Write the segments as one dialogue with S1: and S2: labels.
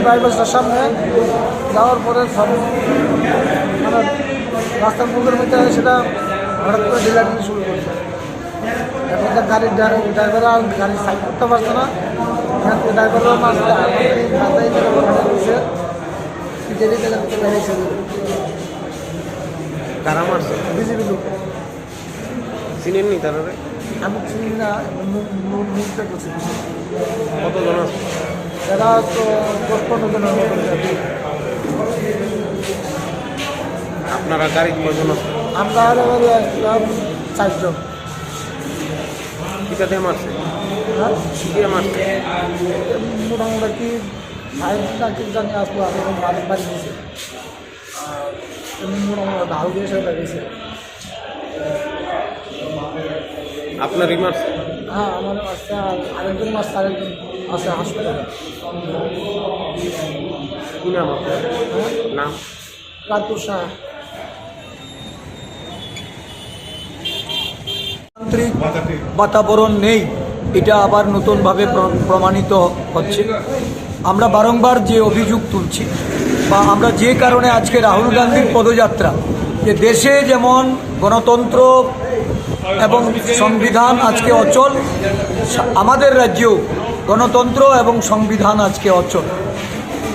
S1: বাইপাসটার সামনে যাওয়ার পরে সব মানে রাস্তার মুখের মধ্যে সেটা হঠাৎ করে ডিলারিং শুরু করছে। এখন তো গাড়ির ড্রাইভাররা গাড়ি সাইড করতে পারছে না, ড্রাইভাররা মাথায় দিচ্ছে যেটি জায়গা থেকে বেরিয়েছে।
S2: কারা মারছে?
S1: বিজেপি লোক।
S2: চিনেননি তারা?
S1: আমি চিনি না, মুখটা করছি।
S2: কতজন আছে?
S1: এরা তো 10-15 জনের মতন।
S2: আপনারা গাড়ি কজন আছে?
S1: আমরা আসলাম 4 জন।
S2: কিটা দিয়ে মারছে?
S1: হ্যাঁ,
S2: দিয়ে মারছে?
S1: মোটামুটি 5 জানি আসবো। আমি বাড়ি দিয়েছি, মোটামুটি ঢাল দিয়ে সেটা গেছে।
S2: আপনারই মারছে?
S1: হ্যাঁ, আমার আসছে। আরেকজন মারছে, আরেকজন আছে হাসপাতালে।
S2: কি নাম আপনার? নাম?
S1: রাতুর শাহ।
S3: তান্ত্রিক বাতাবরণ নেই, এটা আবার নতুনভাবে প্রমাণিত হচ্ছে। আমরা বারংবার যে অভিযোগ তুলছি বা আমরা যে কারণে আজকে রাহুল গান্ধীর পদযাত্রা, যে দেশে যেমন গণতন্ত্র এবং সংবিধান আজকে অচল, আমাদের রাজ্যেও গণতন্ত্র এবং সংবিধান আজকে অচল।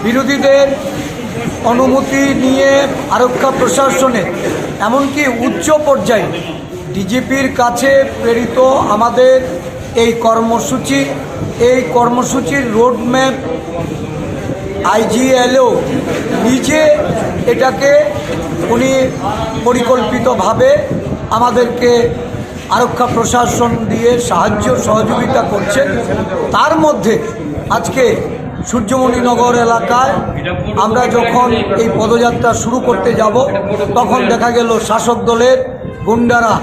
S3: বিরোধীদের অনুমতি নিয়ে আরক্ষা প্রশাসনে এমনকি উচ্চ পর্যায়ে ডিজিপির কাছে প্রেরিত আমাদের এই কর্মসূচির রোডম্যাপ IGLও নিজে এটাকে উনি পরিকল্পিতভাবে আমাদেরকে আরক্ষা প্রশাসন দিয়ে সাহায্য সহযোগিতা করছেন। তার মধ্যে আজকে সূর্যমণিনগর এলাকায় আমরা যখন এই পদযাত্রা শুরু করতে যাব, তখন দেখা গেল শাসক দলের গুন্ডারা,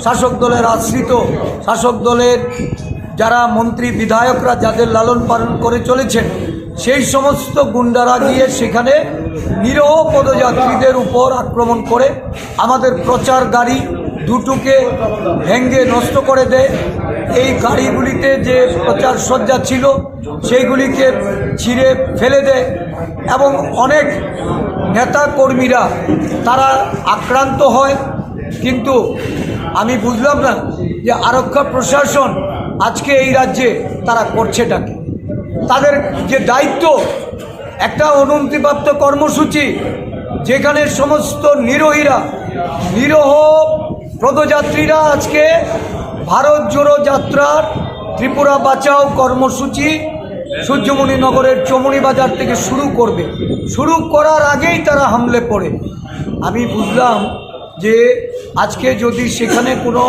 S3: শাসক দলের আশ্রিত, শাসক দলের যারা মন্ত্রী বিধায়করা যাদের লালন পালন করে চলেছেন, সেই সমস্ত গুন্ডারা গিয়ে সেখানে নিরহ পদযাত্রীদের উপর আক্রমণ করে আমাদের প্রচার গাড়ি দুটোকে ভেঙে নষ্ট করে দেয়। এই গাড়িগুলিতে যে প্রচার সজ্জা ছিল সেইগুলিকে ছিঁড়ে ফেলে দেয় এবং অনেক নেতা কর্মীরা তারা আক্রান্ত হয়। কিন্তু আমি বুঝলাম না যে আরক্ষা প্রশাসন আজকে এই রাজ্যে তারা করছেটাকে। তাদের যে দায়িত্ব, একটা অনুমতিপ্রাপ্ত কর্মসূচি যেখানে সমস্ত নিরহ পদযাত্রীরা আজকে ভারত জোড়ো যাত্রার ত্রিপুরা বাঁচাও কর্মসূচি সূর্যমণিনগরের চমুনি বাজার থেকে শুরু করার আগেই তারা হামলে পড়ে। আমি বুঝলাম যে আজকে যদি সেখানে কোনো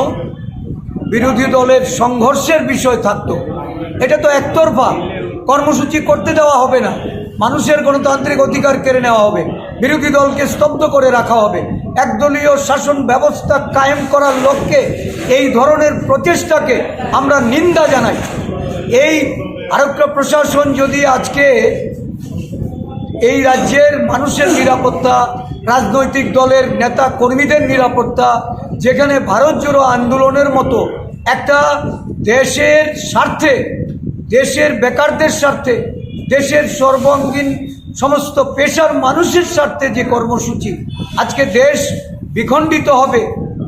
S3: বিরোধী দলের সংঘর্ষের বিষয় থাকতো, এটা তো একতরফা কর্মসূচি করতে দেওয়া হবে না, মানুষের গণতান্ত্রিক অধিকার কেড়ে নেওয়া হবে, বিরোধী দলকে স্তব্ধ করে রাখা হবে। একদলীয় শাসন ব্যবস্থা কায়েম করার লক্ষ্যে এই ধরনের প্রচেষ্টাকে আমরা নিন্দা জানাই। এই আরক্ষা প্রশাসন যদি আজকে এই রাজ্যের মানুষের নিরাপত্তা, রাজনৈতিক দলের নেতা কর্মীদের নিরাপত্তা, যেখানে ভারত জোড়ো আন্দোলনের মতো একটা দেশের স্বার্থে, দেশের বেকারদের স্বার্থে, দেশের সর্বাঙ্গীন সমস্ত পেশার মানুষের স্বার্থে যে কর্মসূচি, আজকে দেশ বিখণ্ডিত হবে,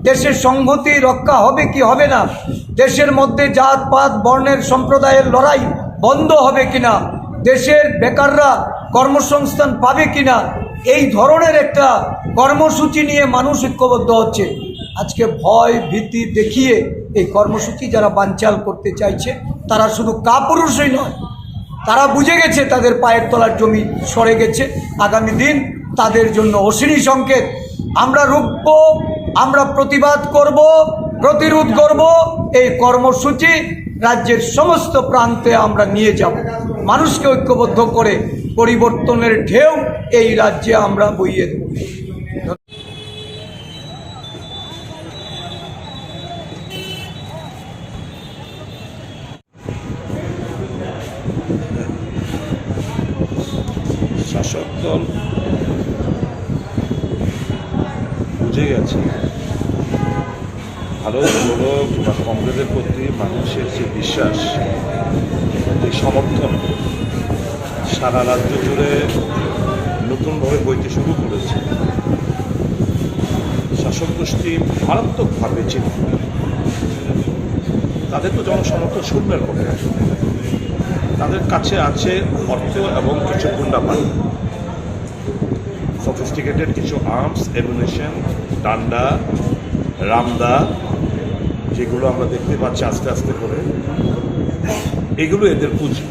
S3: দেশের সংহতি রক্ষা হবে কি হবে না, দেশের মধ্যে জাতপাত বর্ণের সম্প্রদায়ের লড়াই বন্ধ হবে কিনা, দেশের বেকাররা কর্মসংস্থান পাবে কিনা, এই ধরনের একটা কর্মসূচি নিয়ে মানুষ ঐক্যবদ্ধ হচ্ছে। আজকে ভয় ভীতি দেখিয়ে এই কর্মসূচি যারা বানচাল করতে চাইছে, তারা শুধু কাপুরুষই নয়, তারা বুঝে গেছে তাদের পায়ের তলার জমি সরে গেছে। আগামী দিন তাদের জন্য অশনি সংকেত। আমরা রুখব, আমরা প্রতিবাদ করব, প্রতিরোধ করব। এই কর্মসূচি রাজ্যের সমস্ত প্রান্তে আমরা নিয়ে যাব। মানুষকে ঐক্যবদ্ধ করে পরিবর্তনের ঢেউ এই রাজ্যে আমরা বইয়ে দেব।
S4: শাসক দল বুঝে গেছে ভারত জোড়ো বা কংগ্রেসের প্রতি মানুষের যে বিশ্বাস, যে সমর্থন, সারা রাজ্য জুড়ে নতুনভাবে বইতে শুরু করেছে। শাসক গোষ্ঠী মারাত্মকভাবে চিহ্নিত। তাদের তো জনসমর্থন শূন্যের পক্ষে। তাদের কাছে আছে অর্থ এবং কিছু গুন্ডাপানি, সফিস্টিকেটেড কিছু আর্মস, অ্যামুনিশন, ডান্ডা, রামদা, যেগুলো আমরা দেখতে পাচ্ছি আস্তে আস্তে করে, এগুলো এদের পুঁজি।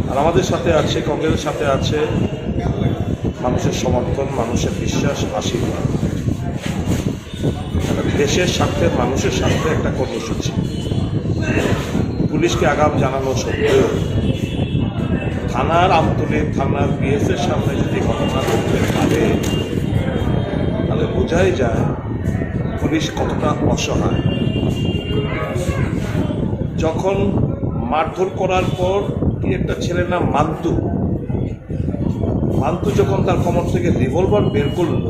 S4: আর আমাদের সাথে আছে, কংগ্রেসের সাথে আছে মানুষের সমর্থন, মানুষের বিশ্বাস, আশীর্বাদ। দেশের স্বার্থে, মানুষের স্বার্থে একটা কর্মসূচি। পুলিশকে আগাম জানানো সত্ত্বেও থানার আমতলী, থানার পিএসের সামনে যদি ঘটনা ঘটতে পারে, তাহলে বোঝাই যায় পুলিশ কতটা অসহায়। যখন মারধর করার পর কি একটা ছেলের নাম মান্তু যখন তার কমর থেকে রিভলভার বের করল,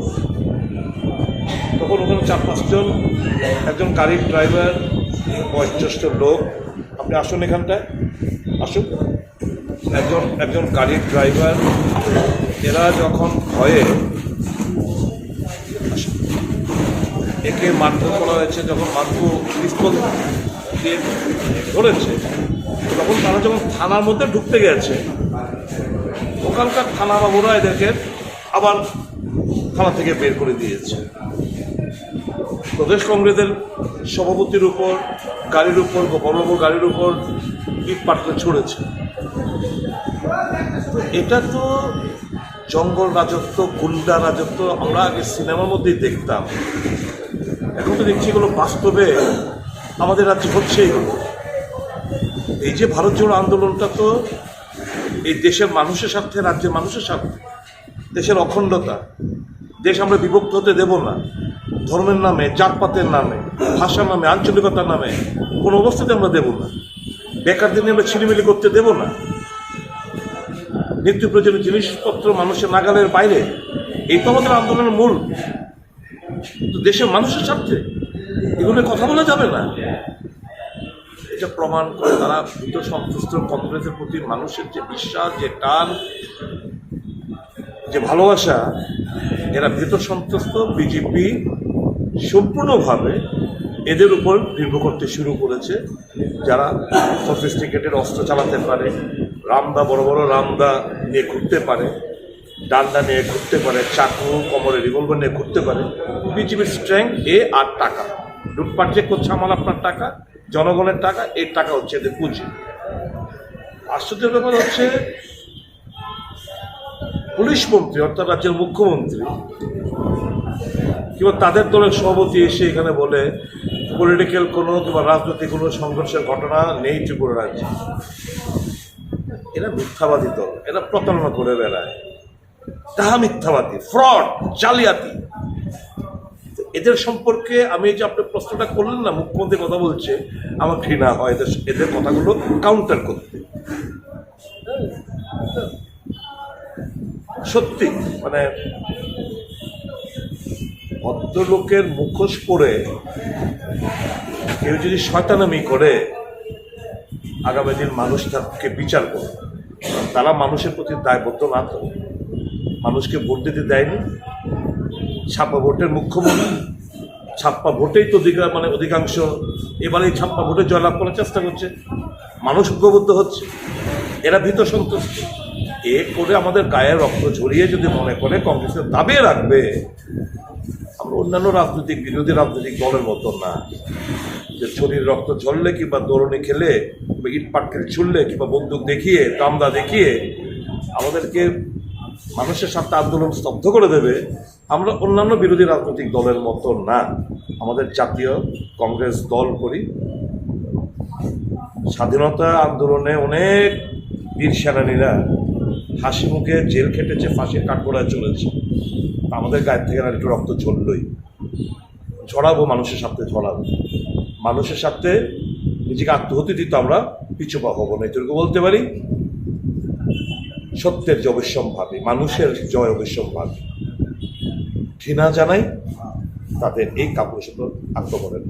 S4: তখন ওখানে 4-5 জন, একজন গাড়ির ড্রাইভার, বয়োজ্যেষ্ঠ লোক, আপনি আসুন এখানটায়, আসুন, একজন গাড়ির ড্রাইভার, এরা যখন ভয়ে একে মারধর করা হয়েছে, যখন মান্তু পিস্তল দিয়ে ধরেছে, তখন তারা যখন থানার মধ্যে ঢুকতে গেছে, ওখানকার থানা বাবুরা এদেরকে আবার থানা থেকে বের করে দিয়েছে। প্রদেশ কংগ্রেসের সভাপতির উপর, গাড়ির উপর, বড় বড় গাড়ির উপর ইট পাটকে ছড়েছে। তো এটা তো জঙ্গল রাজত্ব, গুন্ডা রাজত্ব আমরা আগে সিনেমার মধ্যেই দেখতাম। এখন তো দেখছি এগুলো বাস্তবে আমাদের রাজ্যে হচ্ছেই হলো। এই যে ভারত জোড়ো আন্দোলনটা তো এই দেশের মানুষের স্বার্থে, রাজ্যের মানুষের স্বার্থে, দেশের অখণ্ডতা, দেশ আমরা বিভক্ত হতে দেব না। ধর্মের নামে, জাতপাতের নামে, ভাষার নামে, আঞ্চলিকতার নামে কোনো অবস্থাতে আমরা দেব না। বেকারদের নিয়ে আমরা ছিনিমিলি করতে দেব না। নিত্য প্রয়োজনীয় জিনিসপত্র মানুষের নাগালের বাইরে, এই তো আমাদের আন্দোলনের মূল। তো দেশের মানুষের স্বার্থে এগুলো কথা বলা যাবে না। এটা প্রমাণ করে তারা ভীত সন্ত্রস্ত কংগ্রেসের প্রতি মানুষের যে বিশ্বাস, যে টান, যে ভালোবাসা, এরা ভীত সন্ত্রস্ত। বিজেপি সম্পূর্ণভাবে এদের উপর নির্ভর করতে শুরু করেছে, যারা সফিস্টিকেটেড অস্ত্র চালাতে পারে, রামদা, বড় বড় রামদা নিয়ে ঘুরতে পারে, ডান্ডা নিয়ে ঘুরতে পারে, চাকু, কোমরে রিভলভার নিয়ে ঘুরতে পারে। বিজেপির স্ট্রেংথ আর টাকা। লুটপাট যে করছে আমার আপনার টাকা, জনগণের টাকা, এই টাকা হচ্ছে এদের পুঁজি। আশ্চর্যের ব্যাপার হচ্ছে পুলিশ মন্ত্রী অর্থাৎ রাজ্যের মুখ্যমন্ত্রী কিংবা তাদের দলের সভাপতি এসে এখানে বলে পলিটিক্যাল কোনো কিংবা রাজনৈতিক কোনো সংঘর্ষের ঘটনা নেই ত্রিপুরা রাজ্যে। এরা মিথ্যাবাদী দল, এরা প্রতারণা করে বেড়ায়, তাহা মিথ্যাবাদী, ফ্রড, জালিয়াতি। এদের সম্পর্কে আমি যে আপনি প্রশ্নটা করলেন না, মুখ্যমন্ত্রী কথা বলছে, আমার ঘৃণা হয় এদের কথাগুলো কাউন্টার করতে। সত্যি মানে ভদ্রলোকের মুখোশ পরে কেউ যদি শয়তানামি করে, আগামী দিন মানুষ তাকে বিচার করে। তারা মানুষের প্রতি দায়বদ্ধ না তো, মানুষকে ভোট দিতে দেয়নি। ছাপ্পা ভোটের মুখ্যমন্ত্রী, ছাপ্পা ভোটেই তো অধিকাংশ এবার এই ছাপ্পা ভোটে জয়লাভ করার চেষ্টা করছে, মানুষ ঐক্যবদ্ধ হচ্ছে। এরা ভীত সন্তুষ্ট। এ করে আমাদের গায়ের রক্ত ঝরিয়ে যদি মনে করে কংগ্রেসের দাবিয়ে রাখবে, আমরা অন্যান্য রাজনৈতিক, বিরোধী রাজনৈতিক দলের মতো না যে শরীর রক্ত ঝরলে কিংবা দৌড়নি খেলে কিংবা ইট পাটকেল ছুড়লে কিংবা বন্দুক দেখিয়ে, দামদা দেখিয়ে আমাদেরকে মানুষের সাথে আন্দোলন স্তব্ধ করে দেবে। আমরা অন্যান্য বিরোধী রাজনৈতিক দলের মতো না। আমাদের জাতীয় কংগ্রেস দল করি। স্বাধীনতা আন্দোলনে অনেক বীর সেনানীরা হাসি মুখে জেল খেটেছে, ফাঁসির কাঠগড়ায় চলেছে। আমাদের গায়ের থেকে আর একটু রক্ত ঝরলই, ঝরাবো, মানুষের সাথে ঝরাবো। মানুষের সাথে নিজেকে আত্মহতি দিতে আমরা পিছু পা হবো না, এটুকু বলতে পারি। সত্যের যে অবশ্যম্ভাবী, মানুষের জয় অবশ্যম্ভাবী। ঘৃণা জানাই তাদের এই কাপুরুষতার আক্রমণের।